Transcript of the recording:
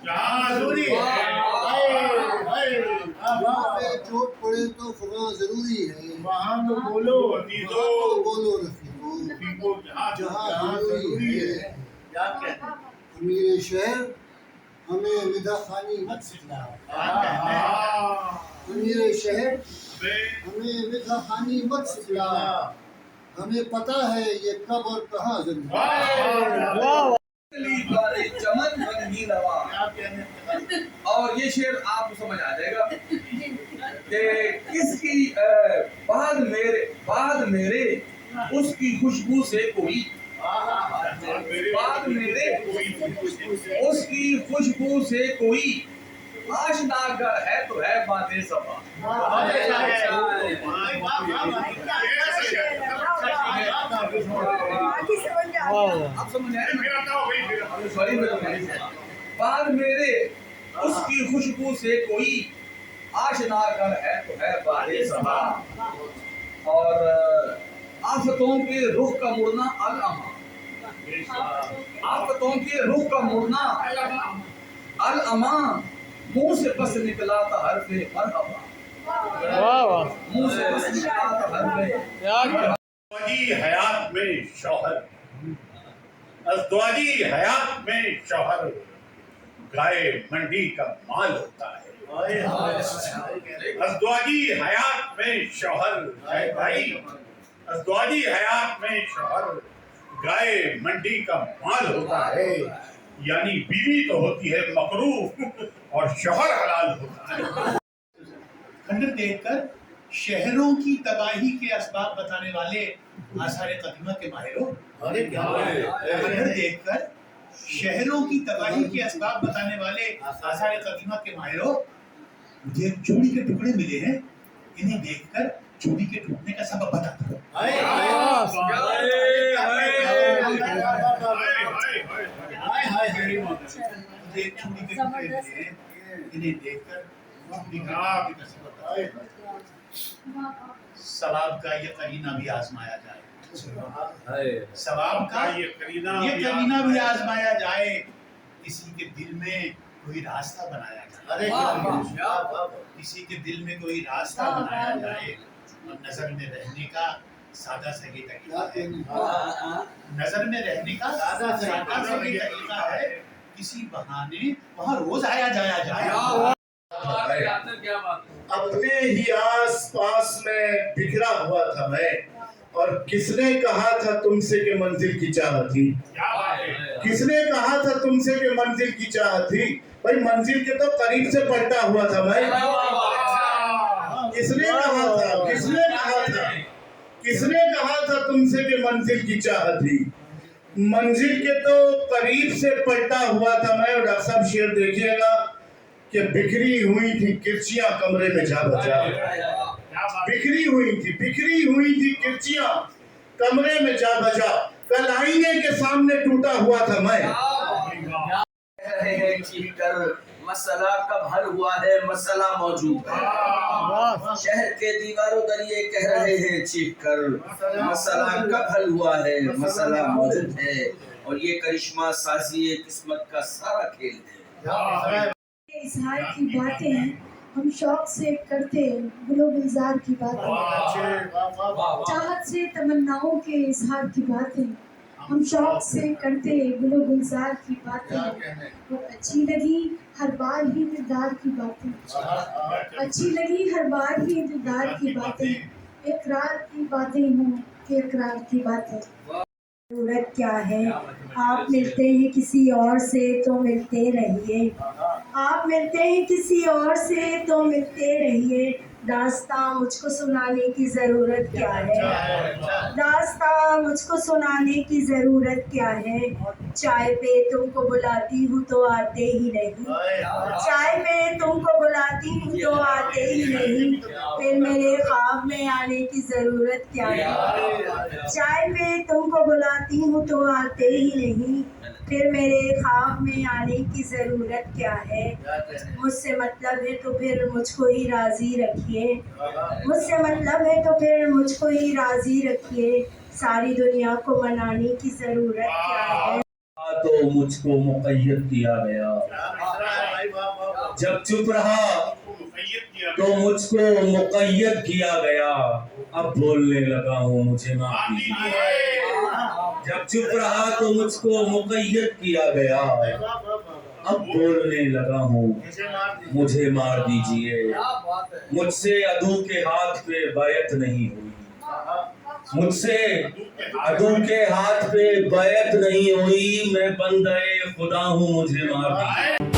जहाँ जरूरी है। वहाँ पे चोट पड़े तो खुदा जरूरी है, वहाँ तो बोलो वहाँ तो बोलो रफीको, जहाँ जहाँ जरूरी है। क्या कहते हैं? अमीर शहर हमें विदा खानी मत सिखला, अमीर शहर हमें विदा खानी मत सिखला, हमें पता है ये कब और कहाँ जरूरी है। चमन बनी लवा। और ये शेर आपको समझ आ जाएगा कि किसकी बाद मेरे उसकी खुशबू से कोई, बाद मेरे उसकी खुशबू से कोई आशना अगर है तो है बातें सफा। आप समझ आए ना? बाद मेरे उसकी खुशबू से कोई आशना अगर है तो है बातें सफा। और आफतों के रुख का मुड़ना अल-अमा, आफतों के रुख का मुड़ना अल-अमा, मुंह से बस निकला था हरफ़े मरहबा, मुंह से बस निकला था हरफ़े अज़दवाजी हयात में शौहर, अज़दवाजी हयात में शौहर गाय मंडी का माल होता है। अज़दवाजी हयात में शौहर भाई, अज़दवाजी हयात में शौहर गाय मंडी का माल होता है। यानी बीवी तो होती है मकरूह और शौहर हलाल होता है। खंडर देखकर शहरों की तबाही के असबाब बताने वाले आसारे कदीमा के माहिरों, खंडर देखकर शहरों की तबाही के असबाब बताने वाले आसारे कदीमा के माहिरों, मुझे चूड़ी के टुकड़े मिले हैं, इन्हें देखकर चूड़ी के टूटने का सबब बताता हूँ। मुझे चूड़ी के टुकड़े मिले हैं, इन्हें देखकर चूड़ी का टूटने का सबब बताता हूँ। सवाब का ये करीना भी आजमाया जाए, सवाब का ये करीना भी आजमाया जाए, किसी के दिल में कोई रास्ता बनाया जाए, किसी के दिल में कोई रास्ता बनाया जाए। और नजर में रहने का सादा सा ये तरीका है, नजर में रहने का सादा सा ये तरीका है, किसी बहाने वहाँ रोज आया जाया जाए। अपने ही आस पास में बिखरा हुआ था मैं, और किसने कहा था तुमसे कि मंजिल की चाह थी, किसने कहा था तुमसे कि मंजिल की चाह थी। भाई मंजिल के तो करीब से पलटा हुआ था मैं। किसने कहा था, किसने कहा था, किसने कहा था तुमसे कि मंजिल की चाह थी। मंजिल के तो करीब से पलटा हुआ था मैं। और डॉक्टर साहब शेर देखिएगा कि बिखरी हुई थी किरचियां कमरे में जा बजा, बिखरी हुई थी किरचियां कमरे में जा बजा। कल आईने के सामने टूटा हुआ था मैं। मसला कब हल हुआ है, मसला मौजूद है। शहर के दीवारों दरिए कह रहे हैं चीख कर, मसला कब हल हुआ है, मसला मौजूद है। और ये करिश्मा साजी किस्मत का सारा खेल है। इजहार की बातें हम शौक से करते, गुलो गुलजार की बातें, चाहत से तमन्नाओं के इजहार की बातें हम शौक से करते, गुलो गुलजार की बातें। वो अच्छी लगी हर बार ही दिलदार की बातें, अच्छी लगी हर बार ही दिलदार की बातें। इकरार की बातें हों कि इकरार की बातें। जरूरत क्या है, आप मिलते हैं किसी और से तो मिलते रहिए, आप मिलते हैं किसी और से तो मिलते रहिए। दास्तां मुझको सुनाने की ज़रूरत क्या है, दास्तां मुझको सुनाने की ज़रूरत क्या है। चाय पे तुमको बुलाती हूँ तो आते ही नहीं, चाय पे तुमको बुलाती हूँ तो आते ही नहीं। फिर मेरे ख्वाब में आने की ज़रूरत क्या है, चाय पे तुमको बुलाती हूँ तो आते ही नहीं। फिर मेरे ख्वाब में आने की ज़रूरत क्या है। मुझसे मतलब है तो फिर मुझको ही राज़ी रखिए, मुझसे मतलब है तो फिर मुझको ही राज़ी रखिए। सारी दुनिया को मनाने की ज़रूरत क्या है। तो मुझको मुक़य्यद किया गया, जब चुप रहा तो मुझको मुक़य्यद किया गया, अब बोलने लगा हूँ मुझे माफ कीजिए। जब चुप रहा तो मुझको मुक़य्यद किया गया, अब बोलने लगा हूँ मुझे मार दीजिए। मुझसे अदू के हाथ पे बैत नहीं हुई, मुझसे अदू के हाथ पे बैत नहीं हुई, मैं बंदे खुदा हूँ मुझे मार दीजिए।